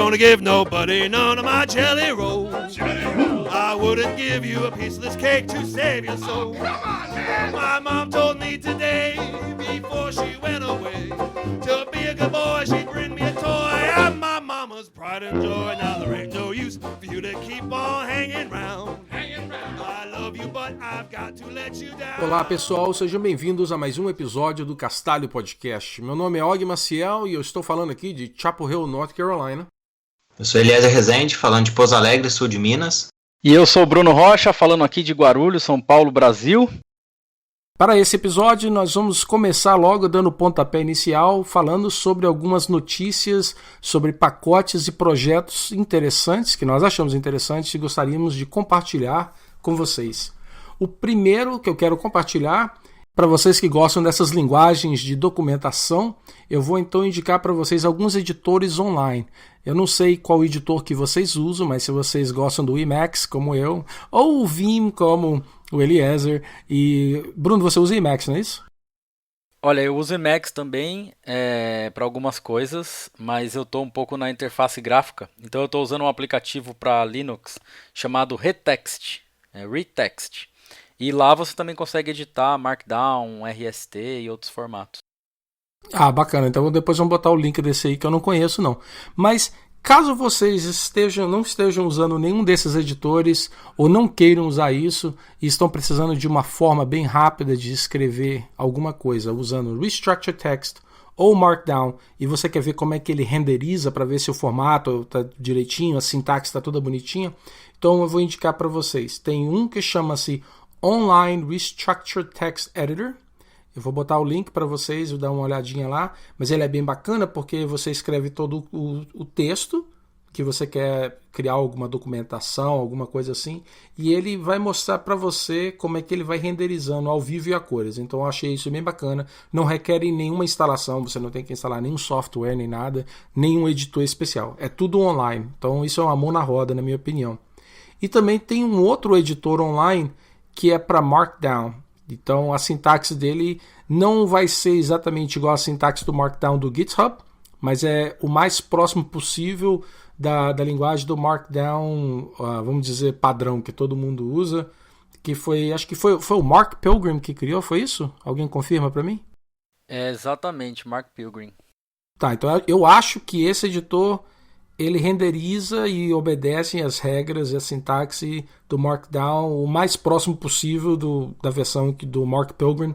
gonna give nobody none of my jelly rolls. I wouldn't give you a piece of this cake to save your soul. My mom told me today, before she went away, to be a good boy, she'd bring me a toy. I'm my mama's pride and joy. Now there ain't no use for you to keep on hanging round. I love you, but I've got to let you down. Olá pessoal, sejam bem-vindos a mais um episódio do Castalho Podcast. Meu nome é Og Maciel e eu estou falando aqui de Chapel Hill, North Carolina. Eu sou Eliezer Rezende, falando de Pouso Alegre, sul de Minas. E eu sou o Bruno Rocha, falando aqui de Guarulhos, São Paulo, Brasil. Para esse episódio, nós vamos começar logo dando o pontapé inicial, falando sobre algumas notícias, sobre pacotes e projetos interessantes, que nós achamos interessantes e gostaríamos de compartilhar com vocês. O primeiro que eu quero compartilhar, para vocês que gostam dessas linguagens de documentação, eu vou então indicar para vocês alguns editores online. Eu não sei qual editor que vocês usam, mas se vocês gostam do Emacs, como eu, ou o Vim, como o Eliezer, e... Bruno, você usa Emacs, não é isso? Olha, eu uso Emacs também para algumas coisas, mas eu estou um pouco na interface gráfica. Então eu estou usando um aplicativo para Linux chamado Retext. Retext. E lá você também consegue editar Markdown, RST e outros formatos. Ah, bacana. Então depois vamos botar o link desse aí que eu não conheço não. Mas caso vocês não estejam usando nenhum desses editores ou não queiram usar isso e estão precisando de uma forma bem rápida de escrever alguma coisa usando Restructured Text ou Markdown e você quer ver como é que ele renderiza para ver se o formato está direitinho, a sintaxe está toda bonitinha, então eu vou indicar para vocês. Tem um que chama-se Online Restructured Text Editor. Eu vou botar o link para vocês, vou dar uma olhadinha lá, mas ele é bem bacana porque você escreve todo o texto que você quer criar alguma documentação, alguma coisa assim, e ele vai mostrar para você como é que ele vai renderizando ao vivo e a cores. Então eu achei isso bem bacana, não requer nenhuma instalação, você não tem que instalar nenhum software nem nada, nenhum editor especial, é tudo online. Então isso é uma mão na roda, na minha opinião. E também tem um outro editor online que é para Markdown. Então a sintaxe dele não vai ser exatamente igual a sintaxe do Markdown do GitHub, mas é o mais próximo possível da linguagem do Markdown, vamos dizer, padrão, que todo mundo usa, que foi, acho que foi o Mark Pilgrim que criou, foi isso? Alguém confirma para mim? É exatamente, Mark Pilgrim. Tá, então eu acho que esse editor ele renderiza e obedece às regras e a sintaxe do Markdown o mais próximo possível da versão do Mark Pilgrim.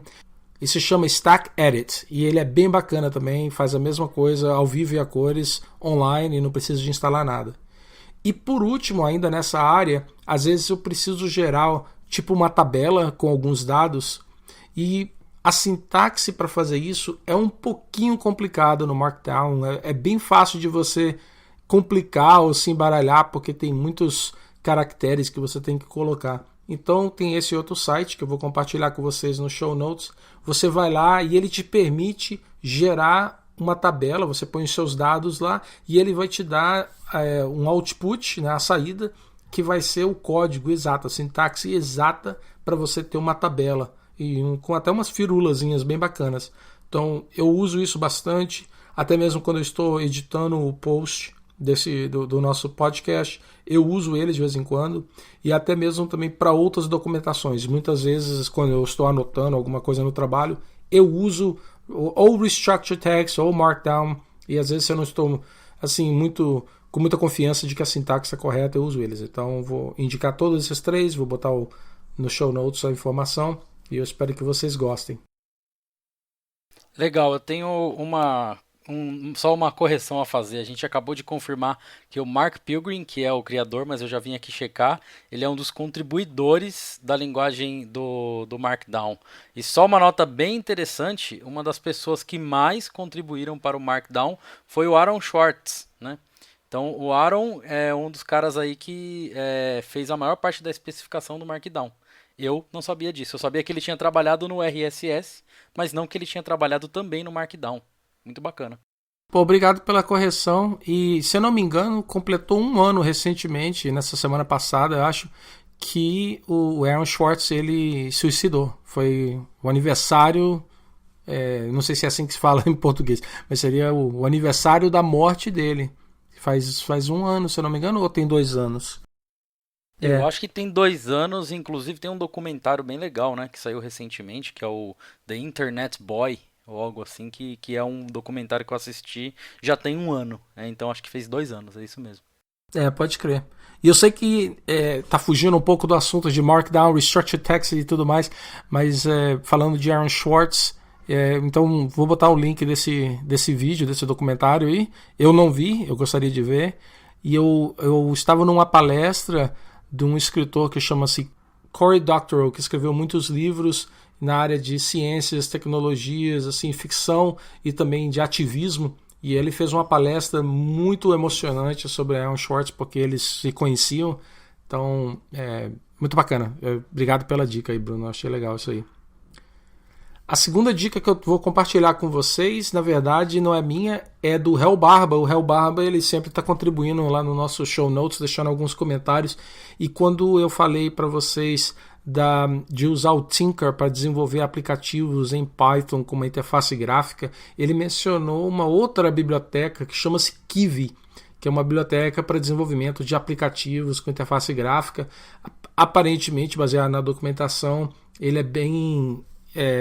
E se chama Stack Edit. E ele é bem bacana também, faz a mesma coisa ao vivo e a cores online e não precisa de instalar nada. E por último, ainda nessa área, às vezes eu preciso gerar tipo uma tabela com alguns dados e a sintaxe para fazer isso é um pouquinho complicado no Markdown. É bem fácil de você complicar ou se embaralhar porque tem muitos caracteres que você tem que colocar. Então tem esse outro site que eu vou compartilhar com vocês no show notes. Você vai lá e ele te permite gerar uma tabela, você põe os seus dados lá e ele vai te dar um output, né, a saída, que vai ser o código exato, a sintaxe exata para você ter uma tabela e com até umas firulazinhas bem bacanas. Então eu uso isso bastante, até mesmo quando eu estou editando o post do nosso podcast, eu uso ele de vez em quando e até mesmo também para outras documentações. Muitas vezes quando eu estou anotando alguma coisa no trabalho, eu uso ou Restructured Text ou Markdown e às vezes eu não estou assim com muita confiança de que a sintaxe é correta, eu uso eles. Então vou indicar todos esses três, vou botar no show notes a informação e eu espero que vocês gostem. Legal, eu tenho só uma correção a fazer. A gente acabou de confirmar que o Mark Pilgrim, que é o criador, mas eu já vim aqui checar, ele é um dos contribuidores da linguagem do Markdown. E só uma nota bem interessante, uma das pessoas que mais contribuíram para o Markdown foi o Aaron Swartz, né? Então o Aaron é um dos caras aí que fez a maior parte da especificação do Markdown. Eu não sabia disso, eu sabia que ele tinha trabalhado no RSS, mas não que ele tinha trabalhado também no Markdown. Muito bacana. Pô, obrigado pela correção. E, se eu não me engano, completou 1 ano recentemente, nessa semana passada, eu acho, que o Aaron Swartz ele suicidou. Foi o aniversário, não sei se é assim que se fala em português, mas seria o aniversário da morte dele. Faz um ano, se eu não me engano, ou tem 2 anos? Eu acho que tem 2 anos, inclusive tem um documentário bem legal, né, que saiu recentemente, que é o The Internet Boy, ou algo assim, que é um documentário que eu assisti já tem um ano, então acho que fez 2 anos, é isso mesmo. Pode crer. E eu sei que tá fugindo um pouco do assunto de Markdown, Restructured Text e tudo mais, mas falando de Aaron Swartz, então vou botar o link desse vídeo, desse documentário aí. Eu não vi, eu gostaria de ver. E eu estava numa palestra de um escritor que chama-se Cory Doctorow, que escreveu muitos livros na área de ciências, tecnologias, assim, ficção e também de ativismo. E ele fez uma palestra muito emocionante sobre Aaron Swartz, porque eles se conheciam. Então, muito bacana. Obrigado pela dica aí, Bruno. Achei legal isso aí. A segunda dica que eu vou compartilhar com vocês, na verdade, não é minha, é do Hel Barba. O Hel Barba, ele sempre está contribuindo lá no nosso show notes, deixando alguns comentários. E quando eu falei para vocês de usar o Tinker para desenvolver aplicativos em Python com uma interface gráfica, ele mencionou uma outra biblioteca que chama-se Kivy, que é uma biblioteca para desenvolvimento de aplicativos com interface gráfica. Aparentemente, baseado na documentação, ele é bem...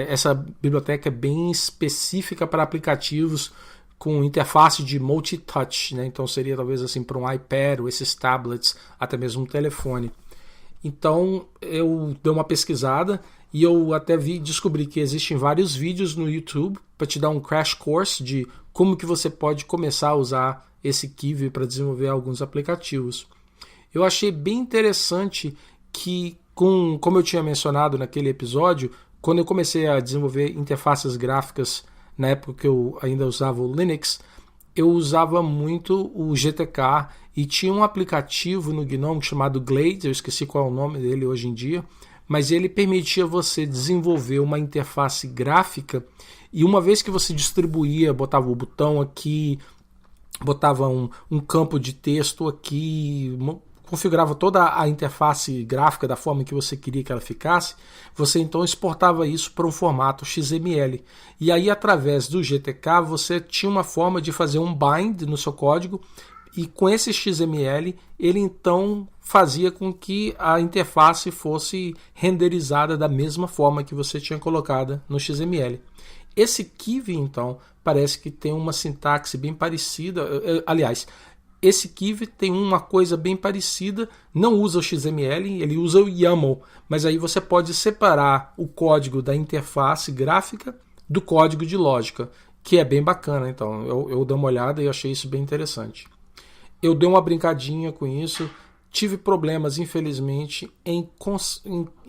essa biblioteca é bem específica para aplicativos com interface de multi-touch, né? Então seria talvez assim para um iPad ou esses tablets, até mesmo um telefone. Então eu dei uma pesquisada e eu até descobri que existem vários vídeos no YouTube para te dar um crash course de como que você pode começar a usar esse Kivy para desenvolver alguns aplicativos. Eu achei bem interessante que, como eu tinha mencionado naquele episódio, quando eu comecei a desenvolver interfaces gráficas, na época que eu ainda usava o Linux, eu usava muito o GTK e tinha um aplicativo no GNOME chamado Glade, eu esqueci qual é o nome dele hoje em dia, mas ele permitia você desenvolver uma interface gráfica e uma vez que você distribuía, botava o botão aqui, botava um campo de texto aqui, configurava toda a interface gráfica da forma que você queria que ela ficasse, você então exportava isso para um formato XML. E aí, através do GTK, você tinha uma forma de fazer um bind no seu código, e com esse XML, ele então fazia com que a interface fosse renderizada da mesma forma que você tinha colocada no XML. Esse Kivy, então, parece que tem uma sintaxe bem parecida. Aliás, esse Kivy tem uma coisa bem parecida, não usa o XML, ele usa o YAML, mas aí você pode separar o código da interface gráfica do código de lógica, que é bem bacana. Então, eu dei uma olhada e achei isso bem interessante. Eu dei uma brincadinha com isso, tive problemas, infelizmente, em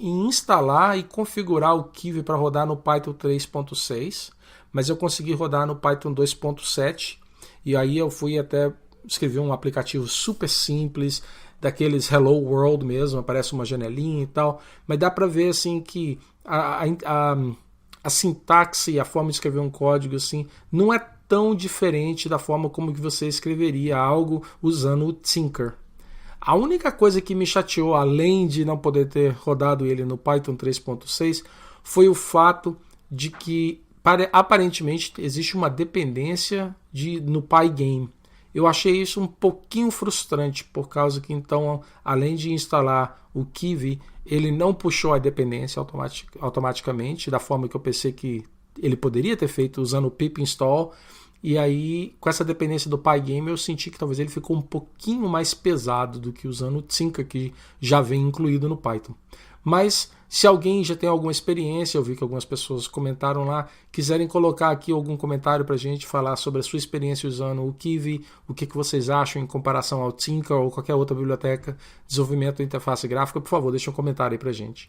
instalar e configurar o Kivy para rodar no Python 3.6, mas eu consegui rodar no Python 2.7, e aí eu fui até escrever um aplicativo super simples, daqueles Hello World mesmo, aparece uma janelinha e tal, mas dá para ver assim que a sintaxe e a forma de escrever um código assim, não é tão diferente da forma como que você escreveria algo usando o Tinker. A única coisa que me chateou, além de não poder ter rodado ele no Python 3.6, foi o fato de que aparentemente existe uma dependência no Pygame. Eu achei isso um pouquinho frustrante, por causa que então, além de instalar o Kivy, ele não puxou a dependência automaticamente, da forma que eu pensei que ele poderia ter feito usando o pip install. E aí, com essa dependência do Pygame, eu senti que talvez ele ficou um pouquinho mais pesado do que usando o Tinker, que já vem incluído no Python. Mas, se alguém já tem alguma experiência, eu vi que algumas pessoas comentaram lá, quiserem colocar aqui algum comentário para a gente, falar sobre a sua experiência usando o Kivy, o que vocês acham em comparação ao Tinker ou qualquer outra biblioteca de desenvolvimento de interface gráfica, por favor, deixe um comentário aí para a gente.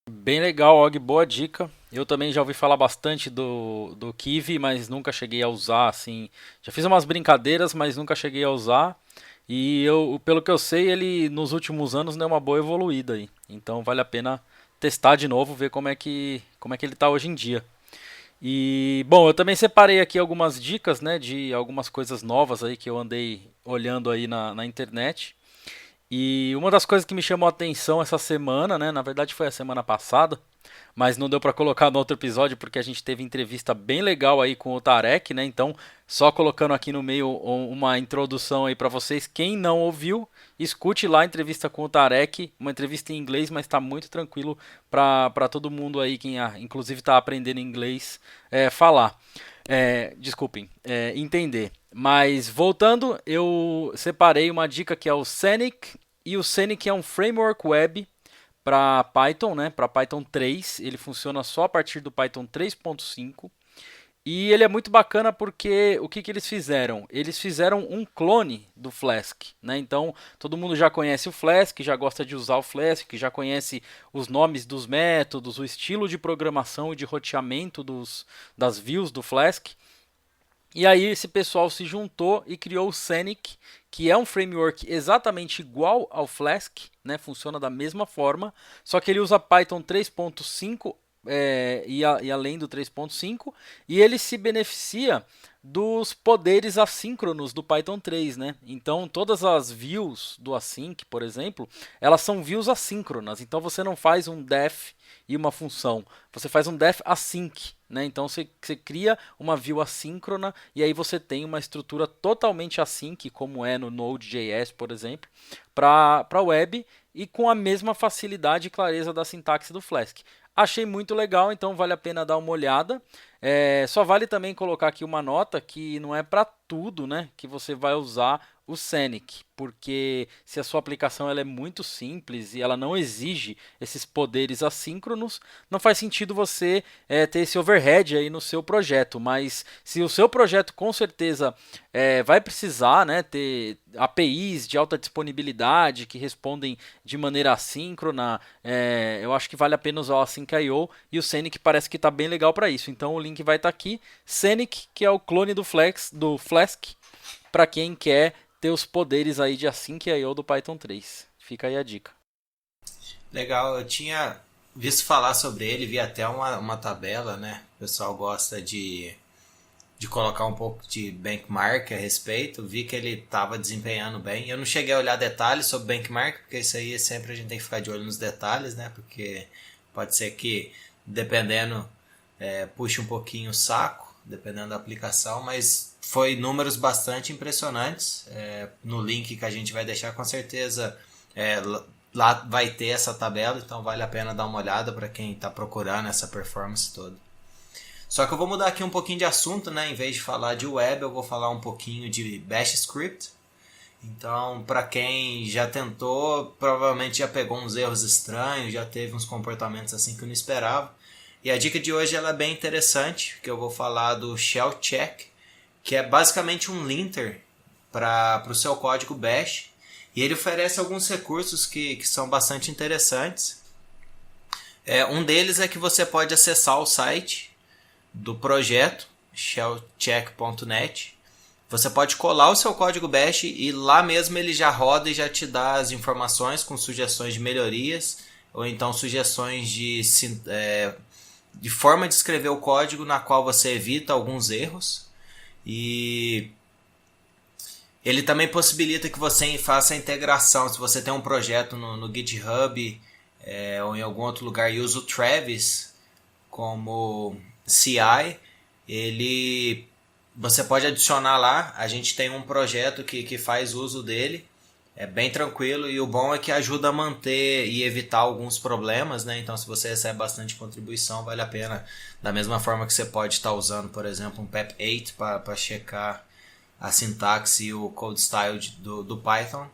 Bem legal, Og, boa dica. Eu também já ouvi falar bastante do Kivy, mas nunca cheguei a usar, assim. Já fiz umas brincadeiras, mas nunca cheguei a usar. E pelo que eu sei, ele nos últimos anos deu uma boa evoluída aí. Então vale a pena testar de novo, ver como é que ele está hoje em dia. E, bom, eu também separei aqui algumas dicas, né, de algumas coisas novas aí que eu andei olhando aí na internet. E uma das coisas que me chamou a atenção essa semana, né? Na verdade foi a semana passada, mas não deu para colocar no outro episódio porque a gente teve entrevista bem legal aí com o Tarek, né? Então, só colocando aqui no meio uma introdução aí para vocês. Quem não ouviu, escute lá a entrevista com o Tarek, uma entrevista em inglês, mas está muito tranquilo para todo mundo aí, quem inclusive está aprendendo inglês, falar. Desculpem, entender. Mas voltando, eu separei uma dica que é o Scenic, e o Scenic é um framework web para Python, né? Para Python 3, ele funciona só a partir do Python 3.5. E ele é muito bacana porque o que eles fizeram? Eles fizeram um clone do Flask, né? Então todo mundo já conhece o Flask, já gosta de usar o Flask, já conhece os nomes dos métodos, o estilo de programação e de roteamento das views do Flask. E aí esse pessoal se juntou e criou o Scenic, que é um framework exatamente igual ao Flask, né? Funciona da mesma forma, só que ele usa Python 3.5 e além do 3.5, e ele se beneficia dos poderes assíncronos do Python 3, né? Então todas as views do async, por exemplo, elas são views assíncronas. Então você não faz um def e uma função, você faz um def async, né? Então você cria uma view assíncrona e aí você tem uma estrutura totalmente async, como é no Node.js, por exemplo, para a web, e com a mesma facilidade e clareza da sintaxe do Flask. Achei muito legal, então vale a pena dar uma olhada. Só vale também colocar aqui uma nota que não é para tudo, né, que você vai usar o Scenic, porque se a sua aplicação ela é muito simples e ela não exige esses poderes assíncronos, não faz sentido você ter esse overhead aí no seu projeto. Mas se o seu projeto com certeza vai precisar, né, ter APIs de alta disponibilidade que respondem de maneira assíncrona, eu acho que vale a pena usar o Async.io, e o Scenic parece que está bem legal para isso. Então o link vai estar aqui. Scenic, que é o clone do Flask, para quem quer ter os poderes aí de Async.io do Python 3. Fica aí a dica. Legal, eu tinha visto falar sobre ele, vi até uma tabela, né? O pessoal gosta de colocar um pouco de benchmark a respeito. Vi que ele estava desempenhando bem. Eu não cheguei a olhar detalhes sobre benchmark, porque isso aí sempre a gente tem que ficar de olho nos detalhes, né? Porque pode ser que, dependendo, puxe um pouquinho o saco, dependendo da aplicação, mas foi números bastante impressionantes. No link que a gente vai deixar, com certeza, lá vai ter essa tabela, então vale a pena dar uma olhada para quem está procurando essa performance toda. Só que eu vou mudar aqui um pouquinho de assunto, né? Em vez de falar de web, eu vou falar um pouquinho de Bash Script. Então, para quem já tentou, provavelmente já pegou uns erros estranhos, já teve uns comportamentos assim que eu não esperava. E a dica de hoje ela é bem interessante, que eu vou falar do Shell Check, que é basicamente um linter para o seu código Bash. E ele oferece alguns recursos que são bastante interessantes. Um deles é que você pode acessar o site do projeto, shellcheck.net. Você pode colar o seu código Bash e lá mesmo ele já roda e já te dá as informações com sugestões de melhorias, ou então sugestões de forma de escrever o código na qual você evita alguns erros. E ele também possibilita que você faça a integração. Se você tem um projeto no GitHub ou em algum outro lugar e usa o Travis como CI, você pode adicionar lá. A gente tem um projeto que faz uso dele. É bem tranquilo, e o bom é que ajuda a manter e evitar alguns problemas, né? Então, se você recebe bastante contribuição, vale a pena. Da mesma forma que você pode estar usando, por exemplo, um PEP8 para checar a sintaxe e o code style do Python,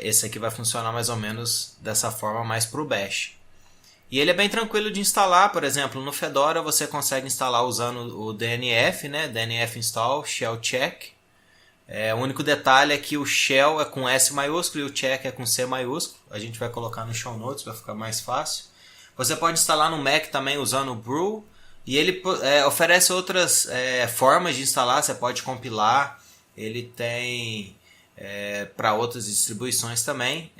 esse aqui vai funcionar mais ou menos dessa forma, mais para o Bash. E ele é bem tranquilo de instalar. Por exemplo, no Fedora você consegue instalar usando o DNF, né? DNF install shell check. O único detalhe é que o shell é com S maiúsculo e o check é com C maiúsculo. A gente vai colocar no show notes para ficar mais fácil. Você pode instalar no Mac também usando o Brew. E ele oferece outras formas de instalar. Você pode compilar. Ele tem para outras distribuições também.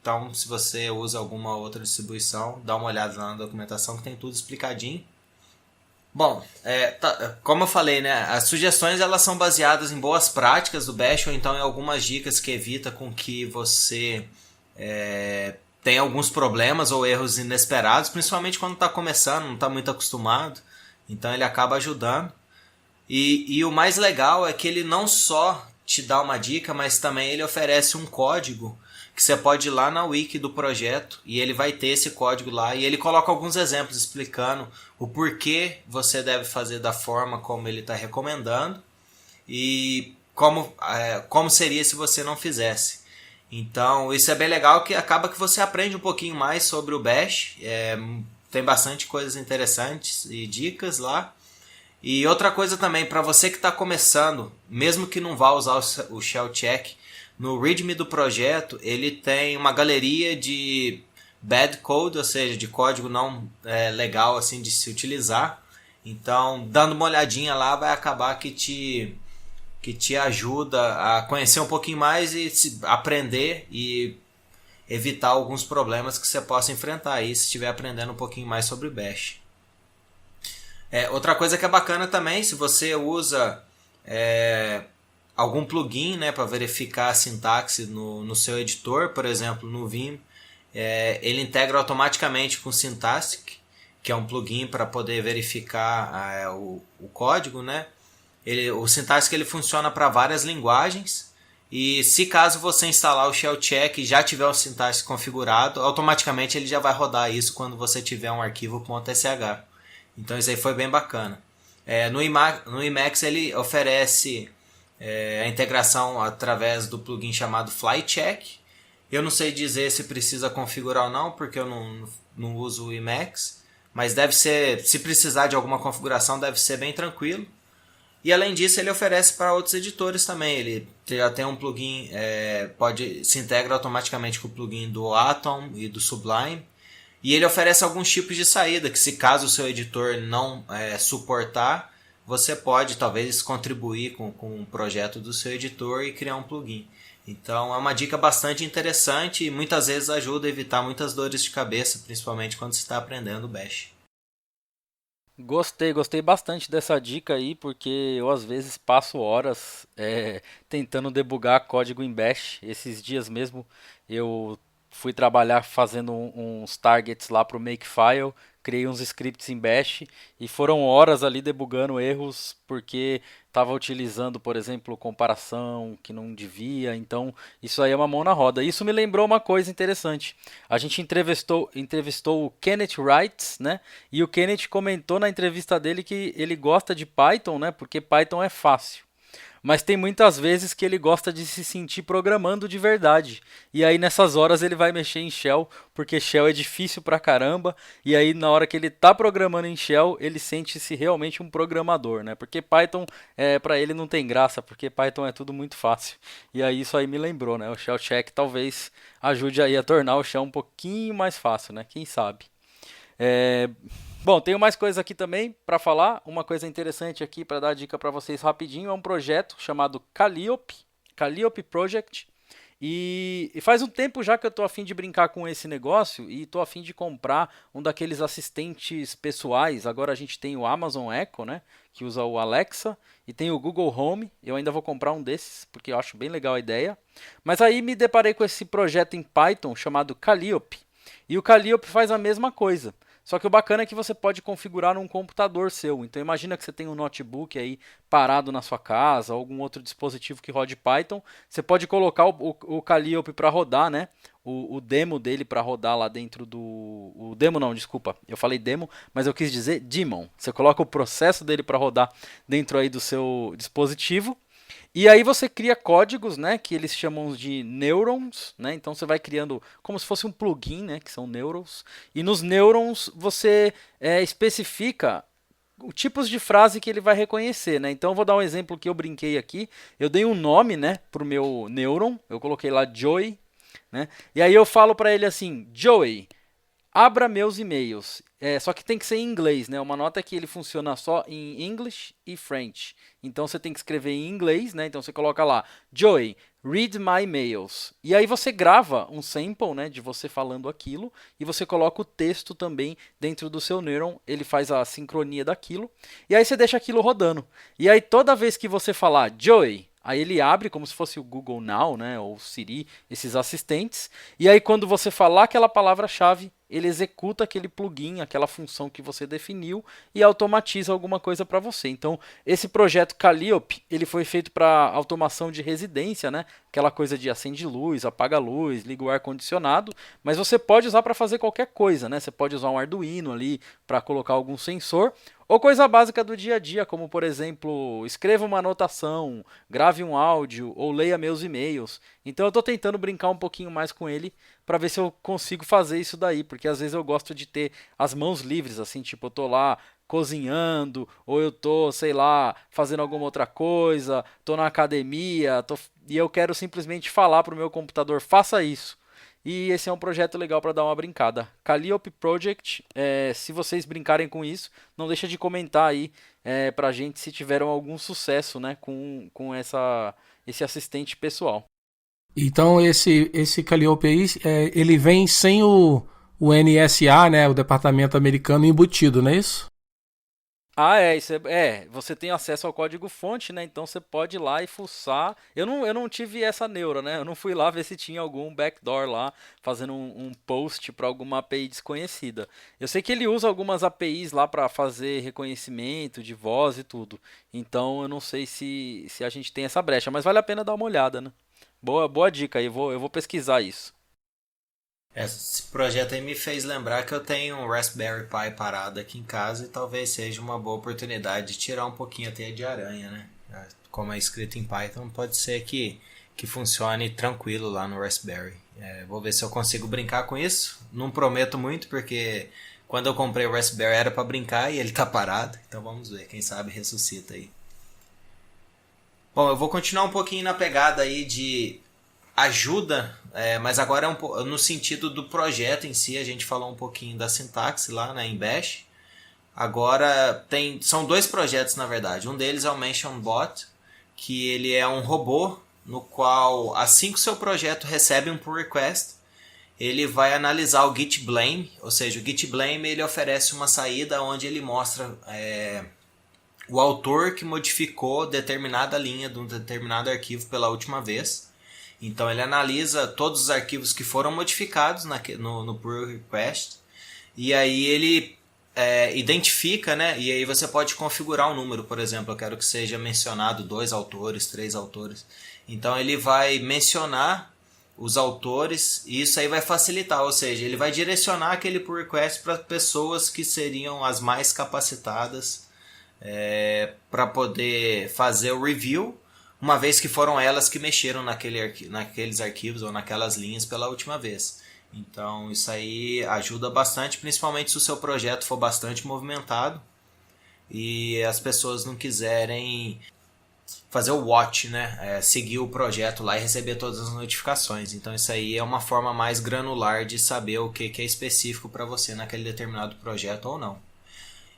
Então, se você usa alguma outra distribuição, dá uma olhada lá na documentação que tem tudo explicadinho. Bom, como eu falei, né, as sugestões elas são baseadas em boas práticas do Bash ou então em algumas dicas que evita com que você tenha alguns problemas ou erros inesperados, principalmente quando está começando, não está muito acostumado. Então ele acaba ajudando. E o mais legal é que ele não só te dá uma dica, mas também ele oferece um código que você pode ir lá na wiki do projeto e ele vai ter esse código lá e ele coloca alguns exemplos explicando o porquê você deve fazer da forma como ele está recomendando e como seria se você não fizesse. Então isso é bem legal, que acaba que você aprende um pouquinho mais sobre o Bash, tem bastante coisas interessantes e dicas lá. E outra coisa também, para você que está começando, mesmo que não vá usar o Shell Check, no README do projeto ele tem uma galeria de bad code, ou seja, de código não legal assim de se utilizar. Então, dando uma olhadinha lá vai acabar que te ajuda a conhecer um pouquinho mais e aprender e evitar alguns problemas que você possa enfrentar aí se estiver aprendendo um pouquinho mais sobre Bash. Outra coisa que é bacana também, se você usa algum plugin, né, para verificar a sintaxe no seu editor, por exemplo, no Vim, ele integra automaticamente com o Syntastic, que é um plugin para poder verificar o código, né? O Syntastic ele funciona para várias linguagens e se caso você instalar o Shell Check e já tiver o Syntastic configurado, automaticamente ele já vai rodar isso quando você tiver um arquivo .sh. Então isso aí foi bem bacana. No Emacs ele oferece a integração através do plugin chamado FlyCheck. Eu não sei dizer se precisa configurar ou não, porque eu não uso o Emacs, mas deve ser, se precisar de alguma configuração, deve ser bem tranquilo. E além disso, ele oferece para outros editores também. Ele já tem um plugin, se integra automaticamente com o plugin do Atom e do Sublime. E ele oferece alguns tipos de saída, que se caso o seu editor não suportar, você pode talvez contribuir com o projeto do seu editor e criar um plugin. Então é uma dica bastante interessante e muitas vezes ajuda a evitar muitas dores de cabeça, principalmente quando você está aprendendo Bash. Gostei bastante dessa dica aí, porque eu às vezes passo horas tentando debugar código em Bash. Esses dias mesmo eu fui trabalhar fazendo uns targets lá para o Makefile, criei uns scripts em Bash e foram horas ali debugando erros porque estava utilizando, por exemplo, comparação que não devia. Então isso aí é uma mão na roda. Isso me lembrou uma coisa interessante. A gente entrevistou o Kenneth Wright, né? E o Kenneth comentou na entrevista dele que ele gosta de Python, né? Porque Python é fácil. Mas tem muitas vezes que ele gosta de se sentir programando de verdade. E aí nessas horas ele vai mexer em Shell, porque Shell é difícil pra caramba. E aí na hora que ele tá programando em Shell, ele sente-se realmente um programador, né? Porque Python, pra ele não tem graça, porque Python é tudo muito fácil. E aí isso aí me lembrou, né? O Shell Check talvez ajude aí a tornar o Shell um pouquinho mais fácil, né? Quem sabe? Bom, tenho mais coisas aqui também para falar. Uma coisa interessante aqui para dar dica para vocês rapidinho é um projeto chamado Calliope Project. E faz um tempo já que eu estou a fim de brincar com esse negócio e estou a fim de comprar um daqueles assistentes pessoais. Agora a gente tem o Amazon Echo, né, que usa o Alexa, e tem o Google Home. Eu ainda vou comprar um desses porque eu acho bem legal a ideia. Mas aí me deparei com esse projeto em Python chamado Calliope. E o Calliope faz a mesma coisa. Só que o bacana é que você pode configurar num computador seu. Então imagina que você tem um notebook aí parado na sua casa, ou algum outro dispositivo que rode Python. Você pode colocar o Calliope para rodar, né? O demo dele para rodar lá dentro do... O demo não, desculpa. Eu falei demo, mas eu quis dizer daemon. Você coloca o processo dele para rodar dentro aí do seu dispositivo. E aí você cria códigos, né, que eles chamam de neurons, né? Então você vai criando como se fosse um plugin, né, que são neurons. E nos neurons você especifica os tipos de frase que ele vai reconhecer, né? Então eu vou dar um exemplo que eu brinquei aqui. Eu dei um nome, né, pro meu neuron. Eu coloquei lá Joey, né? E aí eu falo para ele assim, Joey, abra meus e-mails. Só que tem que ser em inglês, né? Uma nota é que ele funciona só em English e French. Então você tem que escrever em inglês, né? Então você coloca lá, Joey, Read My Mails. E aí você grava um sample, né, de você falando aquilo e você coloca o texto também dentro do seu Neuron, ele faz a sincronia daquilo e aí você deixa aquilo rodando. E aí toda vez que você falar Joey, aí ele abre como se fosse o Google Now, né, ou Siri, esses assistentes, e aí quando você falar aquela palavra-chave, ele executa aquele plugin, aquela função que você definiu e automatiza alguma coisa para você. Então, esse projeto Calliope, ele foi feito para automação de residência, né? Aquela coisa de acende luz, apaga luz, liga o ar-condicionado, mas você pode usar para fazer qualquer coisa, né? Você pode usar um Arduino ali para colocar algum sensor, ou coisa básica do dia a dia, como por exemplo, escreva uma anotação, grave um áudio ou leia meus e-mails. Então eu estou tentando brincar um pouquinho mais com ele para ver se eu consigo fazer isso daí, porque às vezes eu gosto de ter as mãos livres, assim, tipo, eu tô lá cozinhando, ou eu tô, sei lá, fazendo alguma outra coisa, tô na academia, e eu quero simplesmente falar pro meu computador, faça isso. E esse é um projeto legal para dar uma brincada. Calliope Project, se vocês brincarem com isso, não deixa de comentar aí pra gente se tiveram algum sucesso, né, com esse assistente pessoal. Então esse Calliope aí, ele vem sem o NSA, né, o departamento americano embutido, não é isso? Você tem acesso ao código-fonte, né? Então você pode ir lá e fuçar. Eu não tive essa neura, né? Eu não fui lá ver se tinha algum backdoor lá, fazendo um post para alguma API desconhecida. Eu sei que ele usa algumas APIs lá para fazer reconhecimento de voz e tudo. Então eu não sei se a gente tem essa brecha, mas vale a pena dar uma olhada, né? Boa dica aí, eu vou pesquisar isso. Esse projeto aí me fez lembrar que eu tenho um Raspberry Pi parado aqui em casa e talvez seja uma boa oportunidade de tirar um pouquinho a teia de aranha, né? Como é escrito em Python, pode ser que funcione tranquilo lá no Raspberry. Vou ver se eu consigo brincar com isso. Não prometo muito, porque quando eu comprei o Raspberry era para brincar e ele tá parado. Então vamos ver, quem sabe ressuscita aí. Bom, eu vou continuar um pouquinho na pegada aí de ajuda, mas agora no sentido do projeto em si. A gente falou um pouquinho da sintaxe lá, né, em Bash. Agora são dois projetos, na verdade. Um deles é o Mention Bot, que ele é um robô no qual, assim que o seu projeto recebe um pull request, ele vai analisar o Git Blame, ou seja, o Git Blame ele oferece uma saída onde ele mostra o autor que modificou determinada linha de um determinado arquivo pela última vez. Então ele analisa todos os arquivos que foram modificados no pull request e aí ele identifica, né? E aí você pode configurar um número, por exemplo, eu quero que seja mencionado 2 autores, 3 autores. Então ele vai mencionar os autores e isso aí vai facilitar, ou seja, ele vai direcionar aquele pull request para pessoas que seriam as mais capacitadas para poder fazer o review, uma vez que foram elas que mexeram naqueles arquivos ou naquelas linhas pela última vez. Então isso aí ajuda bastante, principalmente se o seu projeto for bastante movimentado e as pessoas não quiserem fazer o watch, né? Seguir o projeto lá e receber todas as notificações. Então isso aí é uma forma mais granular de saber o que é específico para você naquele determinado projeto ou não.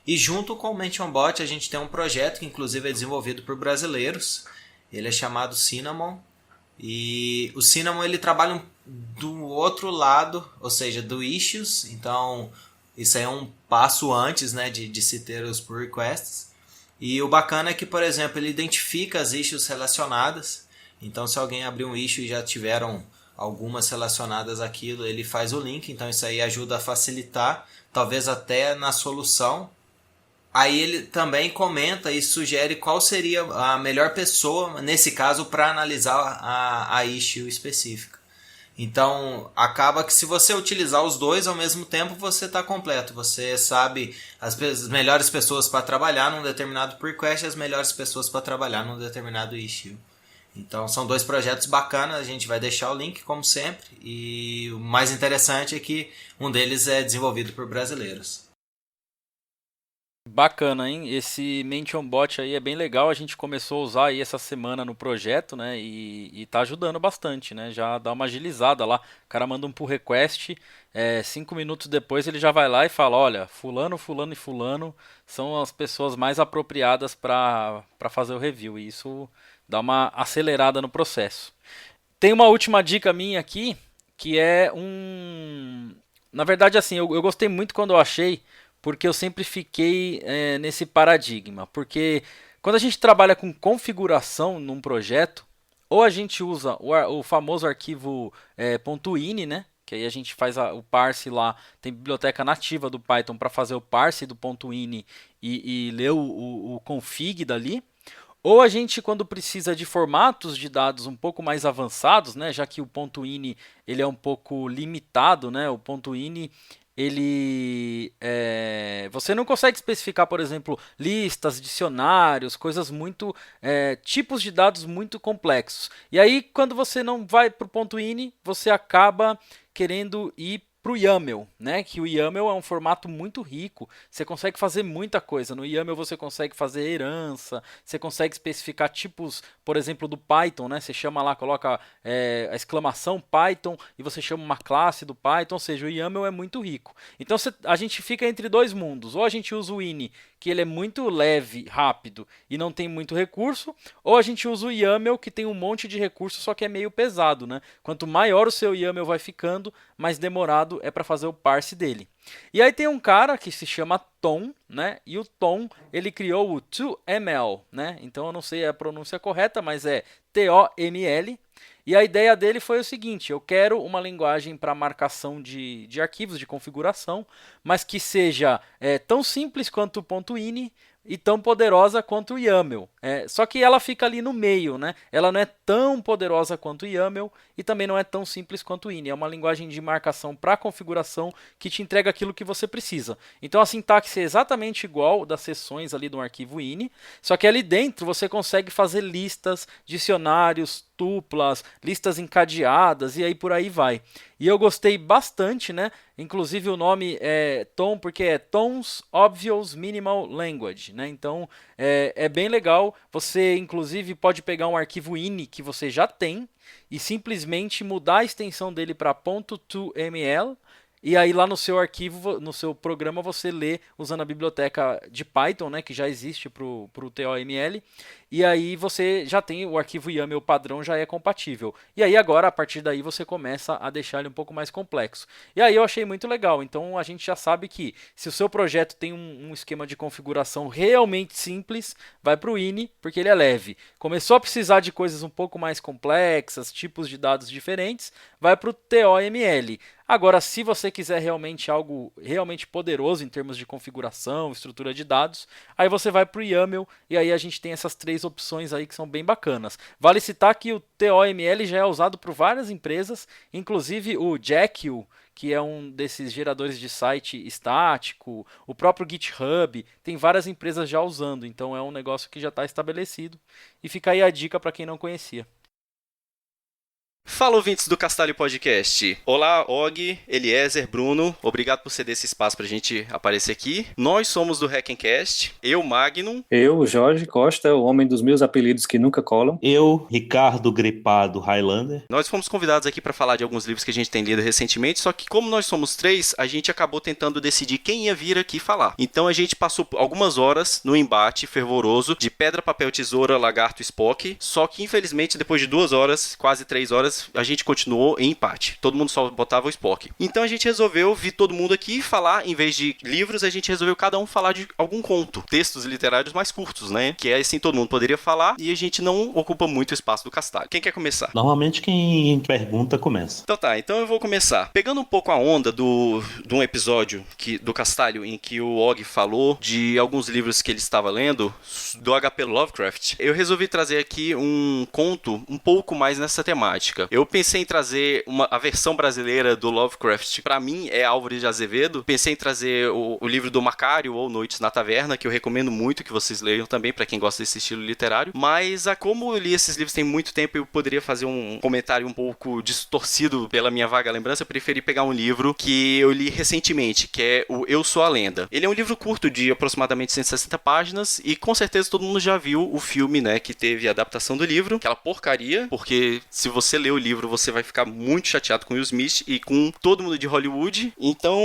E junto com o Mention Bot a gente tem um projeto que inclusive é desenvolvido por brasileiros. Ele é chamado Cinnamon, e o Cinnamon ele trabalha do outro lado, ou seja, do issues. Então isso aí é um passo antes, né, de se ter os pull requests. E o bacana é que, por exemplo, ele identifica as issues relacionadas. Então se alguém abrir um issue e já tiveram algumas relacionadas àquilo, ele faz o link. Então isso aí ajuda a facilitar, talvez até na solução. Aí ele também comenta e sugere qual seria a melhor pessoa, nesse caso, para analisar a issue específica. Então, acaba que se você utilizar os dois ao mesmo tempo, você está completo. Você sabe as melhores pessoas para trabalhar num determinado pull request e as melhores pessoas para trabalhar num determinado issue. Então, são dois projetos bacanas. A gente vai deixar o link, como sempre. E o mais interessante é que um deles é desenvolvido por brasileiros. Bacana, hein? Esse Mention Bot aí é bem legal. A gente começou a usar aí essa semana no projeto, né? E tá ajudando bastante, né? Já dá uma agilizada lá. O cara manda um pull request, 5 minutos depois ele já vai lá e fala: olha, fulano, fulano e fulano são as pessoas mais apropriadas para fazer o review. E isso dá uma acelerada no processo. Tem uma última dica minha aqui, que é Na verdade, assim, eu gostei muito quando eu achei, porque eu sempre fiquei nesse paradigma. Porque quando a gente trabalha com configuração num projeto, ou a gente usa o famoso arquivo .ini, né? Que aí a gente faz o parse lá, tem biblioteca nativa do Python para fazer o parse do .ini e ler o config dali. Ou a gente, quando precisa de formatos de dados um pouco mais avançados, né, já que o .ini ele é um pouco limitado, né, o .ini você não consegue especificar, por exemplo, listas, dicionários, coisas muito tipos de dados muito complexos. E aí, quando você não vai para o .ini, você acaba querendo ir para o YAML, né? Que o YAML é um formato muito rico, você consegue fazer muita coisa. No YAML você consegue fazer herança, você consegue especificar tipos, por exemplo, do Python, né? Você chama lá, coloca a exclamação Python e você chama uma classe do Python, ou seja, o YAML é muito rico. Então a gente fica entre dois mundos, ou a gente usa o ini, que ele é muito leve, rápido e não tem muito recurso, ou a gente usa o YAML, que tem um monte de recurso, só que é meio pesado, né? Quanto maior o seu YAML vai ficando, mais demorado é para fazer o parse dele. E aí tem um cara que se chama Tom, né? E o Tom, ele criou o 2ML, né? Então eu não sei a pronúncia correta, mas é TOML. E a ideia dele foi o seguinte: eu quero uma linguagem para marcação de arquivos, de configuração, mas que seja tão simples quanto o .ini e tão poderosa quanto o YAML. Só que ela fica ali no meio, né? Ela não é tão poderosa quanto o YAML e também não é tão simples quanto o ini. É uma linguagem de marcação para configuração que te entrega aquilo que você precisa. Então a sintaxe é exatamente igual das seções ali do arquivo ini, só que ali dentro você consegue fazer listas, dicionários, tuplas, listas encadeadas e aí por aí vai. E eu gostei bastante, né? Inclusive o nome é Tom porque é Tom's Obvious Minimal Language, né? Então é bem legal. Você inclusive pode pegar um arquivo ini que você já tem e simplesmente mudar a extensão dele para .2ml. E aí lá no seu arquivo, no seu programa, você lê usando a biblioteca de Python, né, que já existe para o TOML. E aí você já tem o arquivo YAML padrão, já é compatível. E aí agora, a partir daí, você começa a deixar ele um pouco mais complexo. E aí eu achei muito legal. Então a gente já sabe que se o seu projeto tem um esquema de configuração realmente simples, vai para o ini, porque ele é leve. Começou a precisar de coisas um pouco mais complexas, tipos de dados diferentes, vai para o TOML. Agora, se você quiser realmente algo realmente poderoso em termos de configuração, estrutura de dados, aí você vai para o YAML e aí a gente tem essas três opções aí que são bem bacanas. Vale citar que o TOML já é usado por várias empresas, inclusive o Jekyll, que é um desses geradores de site estático, o próprio GitHub, tem várias empresas já usando, então é um negócio que já está estabelecido. E fica aí a dica para quem não conhecia. Fala, ouvintes do Castalho Podcast. Olá, Og, Eliezer, Bruno. Obrigado por ceder esse espaço pra gente aparecer aqui. Nós somos do Hackencast. Eu, Magnum. Eu, Jorge Costa, o homem dos meus apelidos que nunca colam. Eu, Ricardo Gripado Highlander. Nós fomos convidados aqui para falar de alguns livros que a gente tem lido recentemente, só que como nós somos três, a gente acabou tentando decidir quem ia vir aqui falar. Então a gente passou algumas horas no embate fervoroso de pedra, papel, tesoura, lagarto, Spock, só que infelizmente depois de 2 horas, quase 3 horas, a gente continuou em empate. Todo mundo só botava o Spock. Então a gente resolveu vir todo mundo aqui falar, em vez de livros, a gente resolveu cada um falar de algum conto. Textos literários mais curtos, né? Que é assim, todo mundo poderia falar e a gente não ocupa muito o espaço do Castalho. Quem quer começar? Normalmente quem pergunta começa. Então tá, então eu vou começar. Pegando um pouco a onda de um episódio do Castalho em que o Og falou de alguns livros que ele estava lendo, do H.P. Lovecraft, eu resolvi trazer aqui um conto um pouco mais nessa temática. Eu pensei em trazer a versão brasileira do Lovecraft. Pra mim é Álvares de Azevedo. Pensei em trazer o livro do Macário ou Noites na Taverna, que eu recomendo muito que vocês leiam também, pra quem gosta desse estilo literário. Mas como eu li esses livros tem muito tempo, eu poderia fazer um comentário um pouco distorcido pela minha vaga lembrança. Eu preferi pegar um livro que eu li recentemente, que é o Eu Sou a Lenda. Ele é um livro curto de aproximadamente 160 páginas e com certeza todo mundo já viu o filme, né, que teve a adaptação do livro. Aquela porcaria, porque se você leu o livro, você vai ficar muito chateado com Will Smith e com todo mundo de Hollywood. Então,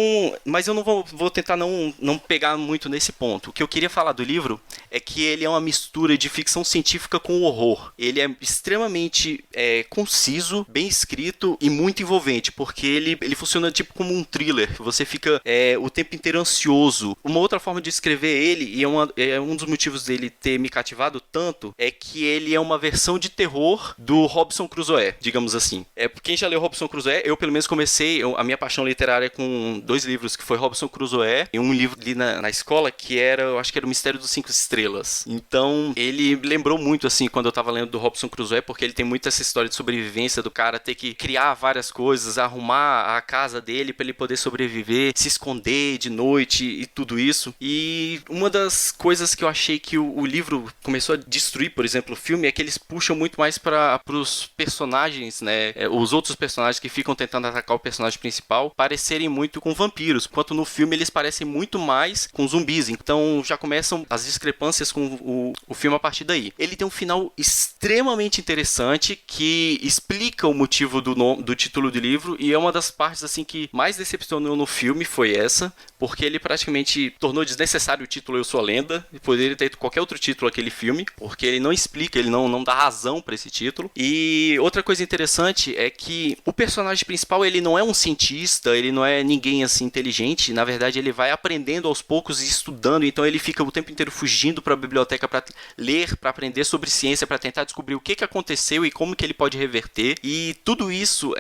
mas eu não vou tentar não pegar muito nesse ponto. O que eu queria falar do livro é que ele é uma mistura de ficção científica com horror. Ele é extremamente conciso, bem escrito e muito envolvente, porque ele funciona tipo como um thriller. Você fica o tempo inteiro ansioso. Uma outra forma de escrever ele, e é um dos motivos dele ter me cativado tanto, é que ele é uma versão de terror do Robinson Crusoe, digamos assim. Quem já leu Robinson Crusoe, eu pelo menos comecei a minha paixão literária com 2 livros, que foi Robinson Crusoe e um livro ali na escola que eu acho que era o Mistério dos 5 Estrelas. Então, ele lembrou muito, assim, quando eu tava lendo do Robinson Crusoe, porque ele tem muito essa história de sobrevivência do cara ter que criar várias coisas, arrumar a casa dele pra ele poder sobreviver, se esconder de noite e tudo isso. E uma das coisas que eu achei que o livro começou a destruir, por exemplo, o filme, é que eles puxam muito mais pros personagens, né? Os outros personagens que ficam tentando atacar o personagem principal parecerem muito com vampiros, enquanto no filme eles parecem muito mais com zumbis. Então já começam as discrepâncias com o filme a partir daí. Ele tem um final extremamente interessante que explica o motivo do título do livro, e é uma das partes assim que mais decepcionou no filme foi essa, porque ele praticamente tornou desnecessário o título Eu Sou a Lenda, e poderia ter qualquer outro título aquele filme, porque ele não explica, ele não dá razão para esse título. E outra coisa interessante é que o personagem principal, ele não é um cientista, ele não é ninguém assim inteligente, na verdade ele vai aprendendo aos poucos e estudando, então ele fica o tempo inteiro fugindo para a biblioteca para ler, para aprender sobre ciência, para tentar descobrir o que aconteceu e como que ele pode reverter, e tudo isso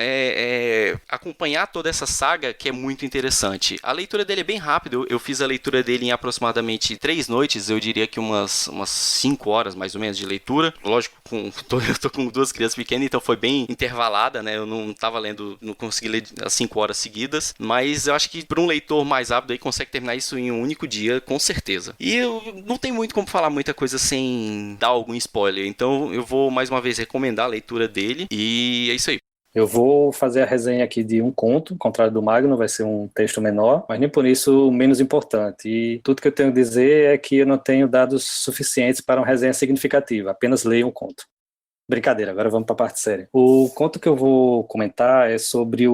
acompanhar toda essa saga que é muito interessante. A leitura dele é bem rápida, eu fiz a leitura dele em aproximadamente 3 noites, eu diria que umas 5 horas mais ou menos de leitura, lógico, eu tô com 2 crianças pequenas, então foi bem intervalada, né, eu não tava lendo, não consegui ler as 5 horas seguidas, mas eu acho que para um leitor mais rápido aí consegue terminar isso em um único dia, com certeza. E eu não tem muito como falar muita coisa sem dar algum spoiler, então eu vou mais uma vez recomendar a leitura dele, e é isso aí. Eu vou fazer a resenha aqui de um conto, ao contrário do Magno, vai ser um texto menor, mas nem por isso menos importante. E tudo que eu tenho a dizer é que eu não tenho dados suficientes para uma resenha significativa, apenas leio um conto. Brincadeira, agora vamos para a parte séria. O conto que eu vou comentar é sobre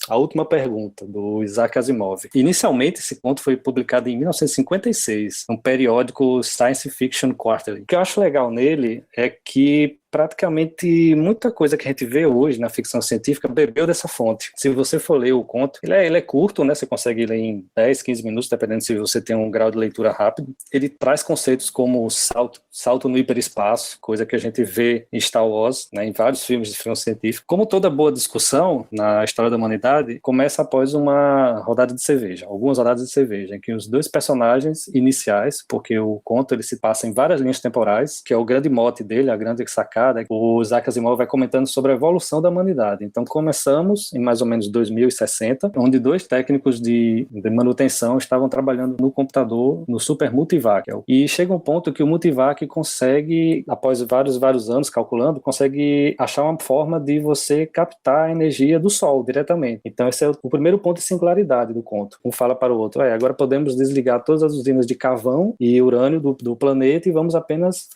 a última pergunta, do Isaac Asimov. Inicialmente, esse conto foi publicado em 1956, no periódico Science Fiction Quarterly. O que eu acho legal nele é que praticamente muita coisa que a gente vê hoje na ficção científica bebeu dessa fonte. Se você for ler o conto, ele é curto, né? Você consegue ler em 10, 15 minutos, dependendo se você tem um grau de leitura rápido. Ele traz conceitos como salto no hiperespaço, coisa que a gente vê em Star Wars, né? Em vários filmes de ficção científica. Como toda boa discussão na história da humanidade, começa após uma rodada de cerveja, algumas rodadas de cerveja, em que os 2 personagens iniciais, porque o conto ele se passa em várias linhas temporais, que é o grande mote dele, a grande sacada, o Isaac Asimov vai comentando sobre a evolução da humanidade. Então começamos em mais ou menos 2060, onde 2 técnicos de manutenção estavam trabalhando no computador, no Super Multivac. E chega um ponto que o Multivac consegue, após vários anos calculando, consegue achar uma forma de você captar a energia do Sol diretamente. Então esse é o primeiro ponto de singularidade do conto. Um fala para o outro, agora podemos desligar todas as usinas de carvão e urânio do planeta e vamos apenas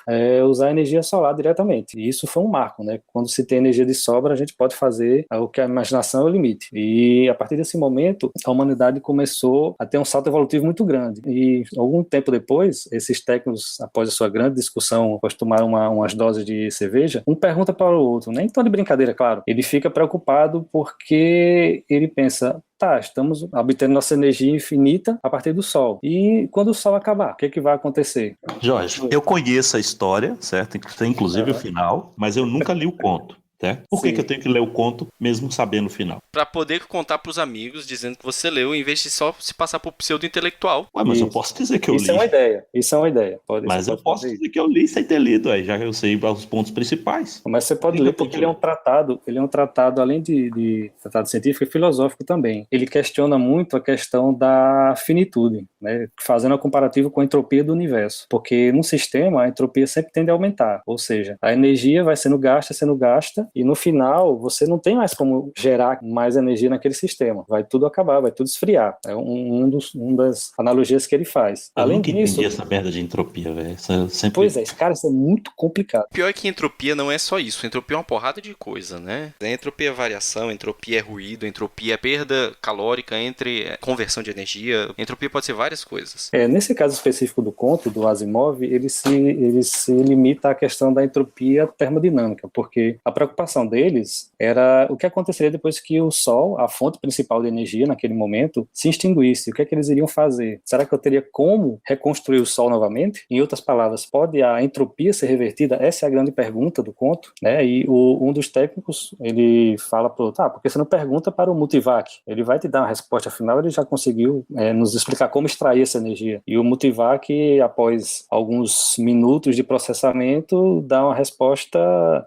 usar a energia solar diretamente. E isso foi um marco, né? Quando se tem energia de sobra, a gente pode fazer o que a imaginação é o limite. E a partir desse momento, a humanidade começou a ter um salto evolutivo muito grande. E algum tempo depois, esses técnicos, após a sua grande discussão, após tomar umas doses de cerveja, um pergunta para o outro, nem tão de brincadeira, claro. Ele fica preocupado porque ele pensa, estamos obtendo nossa energia infinita a partir do Sol. E quando o Sol acabar, o que vai acontecer? Jorge, eu conheço a história, certo? Tem inclusive o final, mas eu nunca li o conto. Certo? Por que eu tenho que ler o conto mesmo sabendo o final? Pra poder contar pros amigos dizendo que você leu, em vez de só se passar por pseudo-intelectual. Ué, mas eu posso dizer que eu li. Isso é uma ideia. Mas eu posso dizer que eu li sem ter lido, já que eu sei os pontos principais. Mas você pode ler porque ele é um tratado, além de tratado científico, e filosófico também. Ele questiona muito a questão da finitude, né? Fazendo um comparativo com a entropia do universo. Porque num sistema, a entropia sempre tende a aumentar. Ou seja, a energia vai sendo gasta, e no final você não tem mais como gerar mais energia naquele sistema. Vai tudo acabar, vai tudo esfriar. É uma das analogias que ele faz. Eu Além nunca disso... entendi essa merda de entropia, velho. Sempre... Pois é, cara, isso é muito complicado. Pior é que entropia não é só isso. Entropia é uma porrada de coisa, né? Entropia é variação, entropia é ruído, entropia é perda calórica entre conversão de energia. Entropia pode ser várias coisas. Nesse caso específico do conto, do Asimov, ele se limita à questão da entropia termodinâmica, porque a preocupação deles era o que aconteceria depois que o Sol, a fonte principal de energia naquele momento, se extinguisse. O que é que eles iriam fazer? Será que eu teria como reconstruir o Sol novamente? Em outras palavras, pode a entropia ser revertida? Essa é a grande pergunta do conto, né? E um dos técnicos, ele fala para o outro, porque você não pergunta para o Multivac, ele vai te dar uma resposta, afinal ele já conseguiu nos explicar como extrair essa energia. E o Multivac, após alguns minutos de processamento, dá uma resposta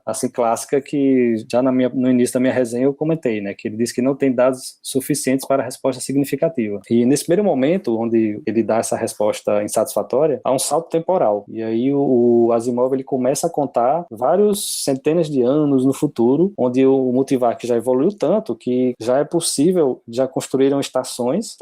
assim clássica que já no início da minha resenha eu comentei, né? Que ele diz que não tem dados suficientes para a resposta significativa. E nesse primeiro momento, onde ele dá essa resposta insatisfatória, há um salto temporal. E aí o Asimov ele começa a contar vários centenas de anos no futuro, onde o Multivac já evoluiu tanto que já é possível, já construíram estações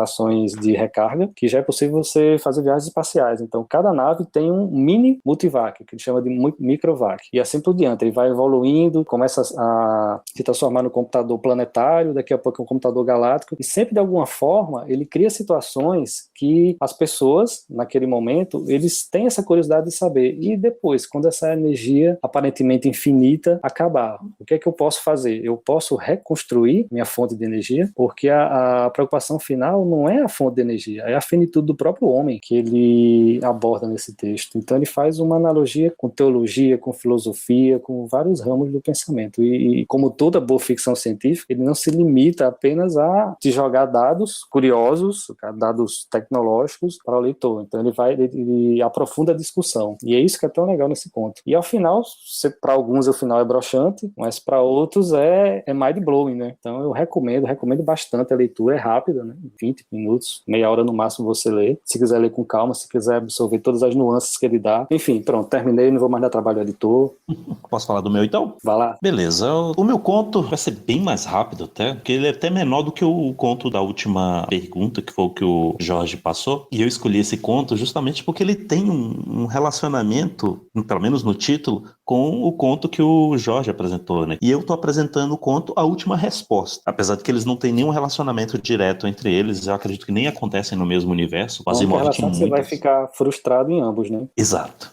de recarga, que já é possível você fazer viagens espaciais. Então, cada nave tem um mini Multivac, que ele chama de Microvac. E assim por diante, ele vai evoluindo, começa a se transformar no computador planetário, daqui a pouco é um computador galáctico, e sempre de alguma forma ele cria situações que as pessoas, naquele momento, eles têm essa curiosidade de saber. E depois, quando essa energia aparentemente infinita acabar, o que é que eu posso fazer? Eu posso reconstruir minha fonte de energia, porque a preocupação final não é a fonte de energia, é a finitude do próprio homem que ele aborda nesse texto. Então ele faz uma analogia com teologia, com filosofia, com vários ramos do pensamento. E como toda boa ficção científica, ele não se limita apenas a te jogar dados curiosos, dados tecnológicos para o leitor. Então ele aprofunda a discussão. E é isso que é tão legal nesse conto. E ao final, para alguns o final é broxante, mas para outros é mind-blowing, né? Então eu recomendo bastante a leitura, é rápida, né? 20 minutos, meia hora no máximo você lê. Se quiser ler com calma, se quiser absorver todas as nuances que ele dá. Enfim, pronto, terminei, não vou mais dar trabalho ao editor. Posso falar do meu então? Vai lá. Beleza, o meu conto vai ser bem mais rápido até, porque ele é até menor do que o conto da última pergunta, que foi o que o Jorge passou. E eu escolhi esse conto justamente porque ele tem um relacionamento, pelo menos no título, com o conto que o Jorge apresentou, né? E eu tô apresentando o conto A Última Resposta. Apesar de que eles não têm nenhum relacionamento direto entre eles, eu acredito que nem acontecem no mesmo universo. O Asimov tinha você vai ficar frustrado em ambos, né? Exato.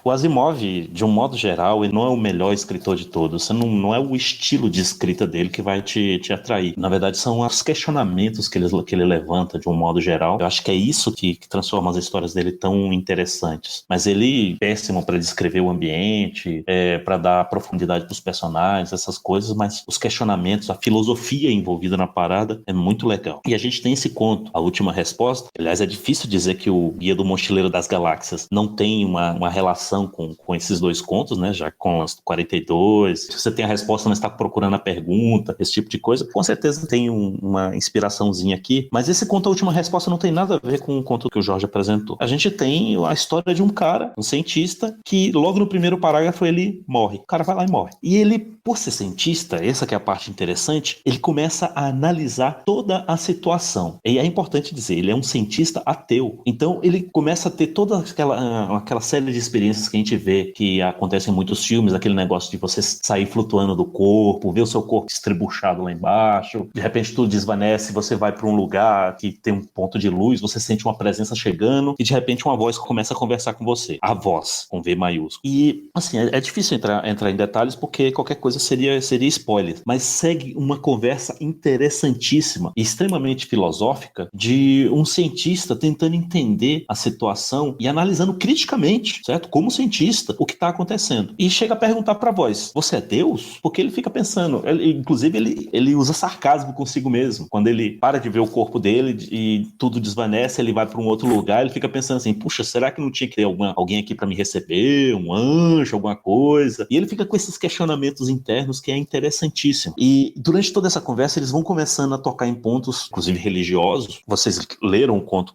O Asimov, de um modo geral, ele não é o melhor escritor de todos. Você não é o estilo de escrita dele que vai te atrair. Na verdade, são os questionamentos que ele levanta de um modo geral. Eu acho que é isso que transforma as histórias dele tão interessantes. Mas ele é péssimo para descrever o ambiente, para dar profundidade para os personagens, essas coisas, mas os questionamentos, a filosofia envolvida na parada é muito legal. E a gente tem esse conto, A Última Resposta. Aliás, é difícil dizer que o Guia do Mochileiro das Galáxias não tem uma relação com esses dois contos, né? Já com as 42, se você tem a resposta, mas está procurando a pergunta, esse tipo de coisa, com certeza tem uma inspiraçãozinha aqui, mas esse conto A Última Resposta não tem nada a ver com o conto que o Jorge apresentou. A gente tem a história de um cara, um cientista, que logo no primeiro parágrafo ele morre. O cara vai lá e morre. E ele, por ser cientista, essa que é a parte interessante, ele começa a analisar toda a situação. E é importante dizer, ele é um cientista ateu. Então ele começa a ter toda aquela série de experiências que a gente vê que acontecem em muitos filmes, aquele negócio de você sair flutuando do corpo, ver o seu corpo estribuchado lá embaixo, de repente tudo desvanece, você vai para um lugar que tem um ponto de luz, você sente uma presença chegando e de repente uma voz começa a conversar com você. A voz, com V maiúsculo. E, assim, é difícil entrar em detalhes porque qualquer coisa seria spoiler, mas segue uma conversa interessantíssima e extremamente filosófica de um cientista tentando entender a situação e analisando criticamente, certo? Como cientista, o que está acontecendo. E chega a perguntar para a voz, você é Deus? Porque ele fica pensando, inclusive ele usa sarcasmo consigo mesmo. Quando ele para de ver o corpo dele e tudo desvanece, ele vai para um outro lugar, ele fica pensando assim, puxa, será que não tinha que ter alguém aqui para me receber? Um anjo, alguma coisa? E ele fica com esses questionamentos internos que é interessantíssimo. E durante toda essa conversa, eles vão começando a tocar em pontos, inclusive religiosos. Vocês leram o conto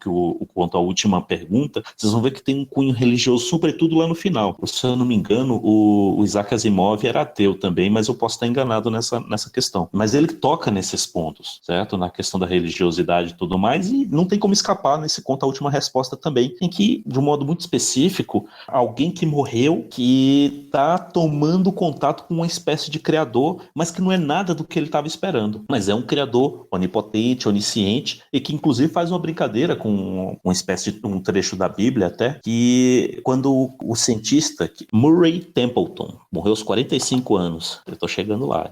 A Última Pergunta, vocês vão ver que tem um cunho religioso, sobretudo lá no final. Se eu não me engano, o Isaac Asimov era ateu também, mas eu posso estar enganado nessa questão. Mas ele toca nesses pontos, certo? Na questão da religiosidade e tudo mais, e não tem como escapar nesse conto a última resposta também, em que, de um modo muito específico, alguém que morreu, que está tomando contato com uma espécie de criador, mas que não é nada do que ele estava esperando. Mas é um criador onipotente, onisciente, e que inclusive faz uma brincadeira com uma espécie de um trecho da Bíblia até, que quando o cientista Murray Templeton morreu aos 45 anos, eu tô chegando lá,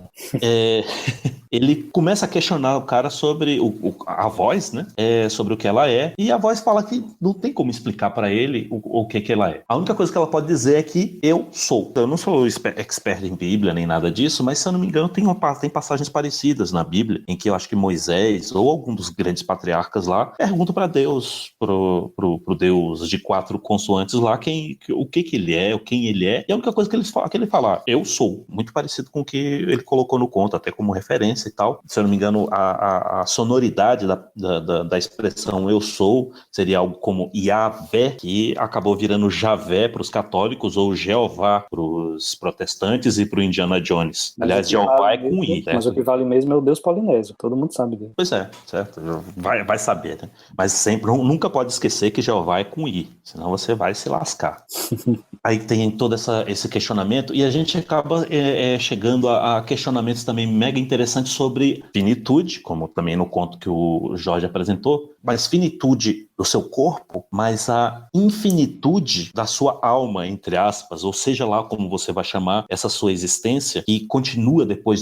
ele começa a questionar o cara sobre a voz, né? Sobre o que ela é, e a voz fala que não tem como explicar para ele o que ela é. A única coisa que ela pode dizer é que eu sou. Eu não sou expert em Bíblia nem nada disso, mas se eu não me engano tem passagens parecidas na Bíblia, em que eu acho que Moisés ou algum dos grandes patriarcas lá pergunta para Deus, pro Deus de 4 consoantes lá, o que ele é, quem ele é, e a única coisa que ele fala, eu sou. Muito parecido com o que ele colocou no conto, até como referência e tal. Se eu não me engano, a sonoridade da expressão eu sou seria algo como Yahvé, que acabou virando Javé para os católicos, ou Jeová para os protestantes e para o Indiana Jones. Aliás, Jeová é com I. Mas o que vale mesmo é o Deus polinésio, todo mundo sabe dele. Pois é, certo. Vai saber, né? Mas sempre, nunca pode esquecer que Jeová é com I, senão você vai se lascar. Aí tem todo esse questionamento, e a gente acaba chegando a questionamentos também mega interessantes sobre finitude, como também no conto que o Jorge apresentou, mas finitude do seu corpo, mas a infinitude da sua alma, entre aspas, ou seja lá como você vai chamar essa sua existência, e continua depois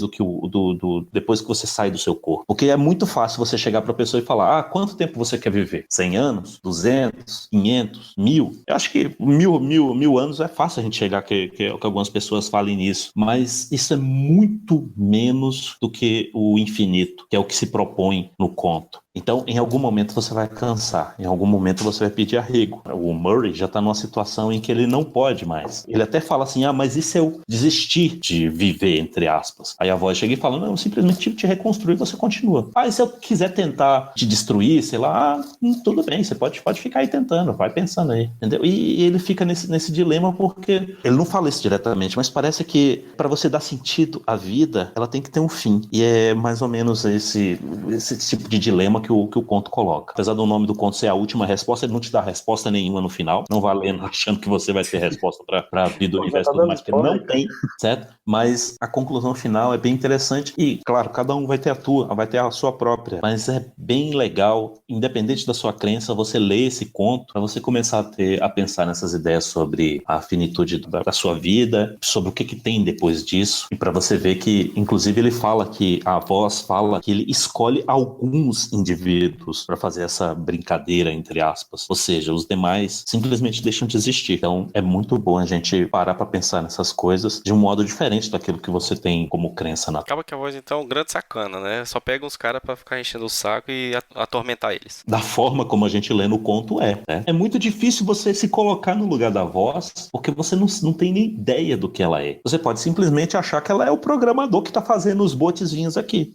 depois que você sai do seu corpo. Porque é muito fácil você chegar para a pessoa e falar, quanto tempo você quer viver? 100 anos? 200? 500? 1000? Eu acho que 1000 anos é fácil a gente chegar que algumas pessoas falem nisso, mas isso é muito menos do que o infinito, que é o que se propõe no conto. Então, em algum momento você vai cansar, em algum momento você vai pedir arrego. O Murray já está numa situação em que ele não pode mais. Ele até fala assim, mas e se eu desistir de viver, entre aspas? Aí a voz chega e fala, não, eu simplesmente te reconstruir e você continua. E se eu quiser tentar te destruir, sei lá, tudo bem, você pode ficar aí tentando, vai pensando aí, entendeu? E ele fica nesse dilema porque ele não fala isso diretamente, mas parece que para você dar sentido à vida, ela tem que ter um fim. E é mais ou menos esse tipo de dilema que o conto coloca. Apesar do nome do conto ser a última resposta, ele não te dá resposta nenhuma no final. Não vai lendo achando que você vai ter resposta para a vida do universo e tudo mais, porque não tem, certo? Mas a conclusão final é bem interessante e, claro, cada um vai ter a sua própria, mas é bem legal, independente da sua crença, você lê esse conto para você começar a pensar nessas ideias sobre a finitude da sua vida, sobre o que tem depois disso, e para você ver que, inclusive, a voz fala que ele escolhe alguns indivíduos para fazer essa brincadeira, entre aspas. Ou seja, os demais simplesmente deixam de existir. Então, é muito bom a gente parar para pensar nessas coisas de um modo diferente daquilo que você tem como crença na... Acaba que a voz, então, é um grande sacana, né? Só pega uns caras para ficar enchendo o saco e atormentar eles. Da forma como a gente lê no conto né? É muito difícil você se colocar no lugar da voz, porque você não tem nem ideia do que ela é. Você pode simplesmente achar que ela é o programador que tá fazendo os botezinhos aqui.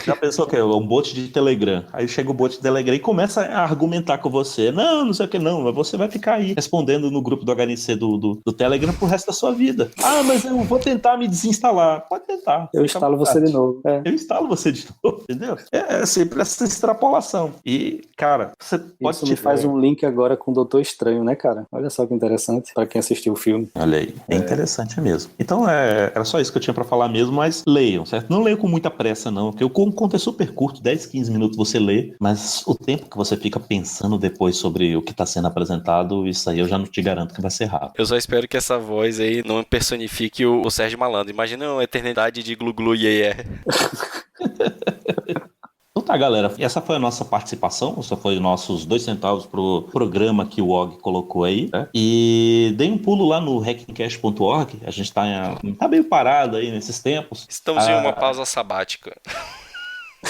Já pensou que é um bot de Telegram? Aí chega o bot de Telegram e começa a argumentar com você. Não sei o que não. Você vai ficar aí respondendo no grupo do HNC do Telegram pro resto da sua vida. Mas eu vou tentar me desinstalar. Pode tentar. Eu instalo você de novo. Eu instalo você de novo, entendeu? É sempre essa extrapolação. E, cara, você pode... Isso me faz um link agora com o Doutor Estranho, né, cara? Olha só que interessante pra quem assistiu o filme. Olha aí. É interessante mesmo. Então, era só isso que eu tinha pra falar mesmo, mas leiam, certo? Não leiam com muita pressa, não, porque o conto é super curto, 10, 15 minutos você lê, mas o tempo que você fica pensando depois sobre o que está sendo apresentado, isso aí eu já não te garanto que vai ser rápido. Eu só espero que essa voz aí não personifique o Sérgio Malandro. Imagina uma eternidade de glu-glu iê. Então tá, galera, essa foi a nossa participação, só foi nossos 2 centavos pro programa que o Og colocou aí, né? E dei um pulo lá no hackingcast.org, a gente tá meio parado aí nesses tempos. Estamos em uma pausa sabática.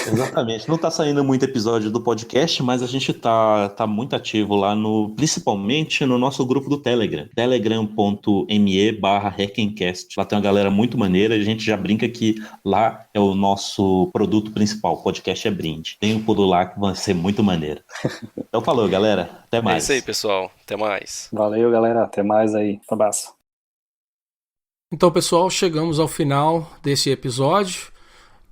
Exatamente. Não tá saindo muito episódio do podcast, mas a gente tá muito ativo lá principalmente no nosso grupo do Telegram, telegram.me/hackencast. Lá tem uma galera muito maneira, a gente já brinca que lá é o nosso produto principal, o podcast é brinde. Tem um pulo lá que vai ser muito maneiro. Então falou, galera. Até mais. É isso aí, pessoal. Até mais. Valeu, galera. Até mais aí. Um abraço. Então, pessoal, chegamos ao final desse episódio.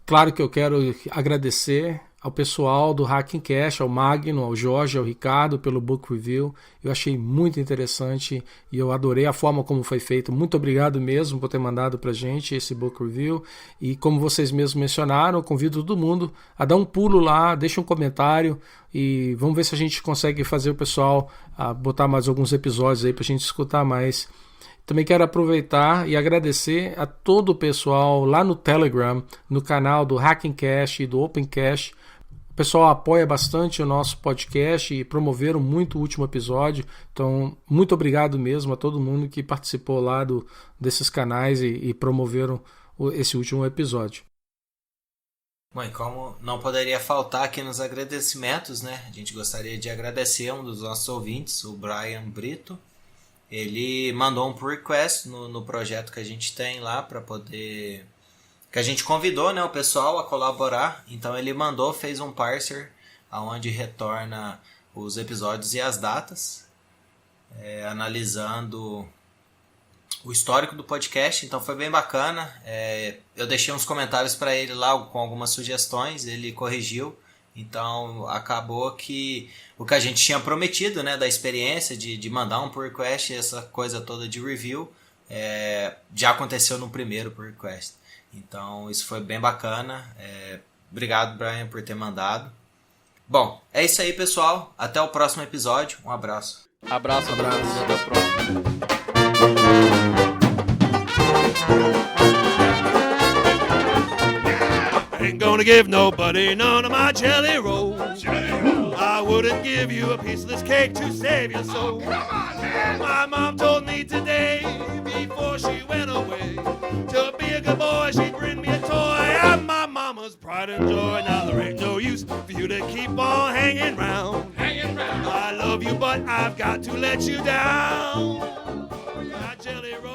Claro que eu quero agradecer ao pessoal do Hacking Cash, ao Magno, ao Jorge, ao Ricardo pelo book review. Eu achei muito interessante e eu adorei a forma como foi feito. Muito obrigado mesmo por ter mandado pra gente esse book review. E como vocês mesmos mencionaram, eu convido todo mundo a dar um pulo lá, deixa um comentário e vamos ver se a gente consegue fazer o pessoal botar mais alguns episódios aí pra gente escutar mais. Também quero aproveitar e agradecer a todo o pessoal lá no Telegram, no canal do Hacking Cash e do Open Cash. O pessoal apoia bastante o nosso podcast e promoveram muito o último episódio. Então, muito obrigado mesmo a todo mundo que participou lá desses canais e promoveram esse último episódio. Bom, e como não poderia faltar aqui nos agradecimentos, né? A gente gostaria de agradecer um dos nossos ouvintes, o Brian Brito. Ele mandou um pull request no projeto que a gente tem lá para poder... que a gente convidou, né, o pessoal a colaborar. Então ele fez um parser onde retorna os episódios e as datas, analisando o histórico do podcast. Então foi bem bacana. Eu deixei uns comentários para ele lá com algumas sugestões, ele corrigiu. Então acabou que o que a gente tinha prometido, né, da experiência de mandar um pull request, essa coisa toda de review, já aconteceu no primeiro pull request. Então isso foi bem bacana. Obrigado, Brian, por ter mandado. Bom, é isso aí, pessoal. Até o próximo episódio. Um abraço. Abraço. Até o próximo. Ain't gonna give nobody none of my jelly rolls. I wouldn't give you a piece of this cake to save your soul. My mom told me today, before she went away, to be a good boy, she'd bring me a toy. I'm my mama's pride and joy. Now there ain't no use for you to keep on hanging round. I love you, but I've got to let you down. My jelly roll.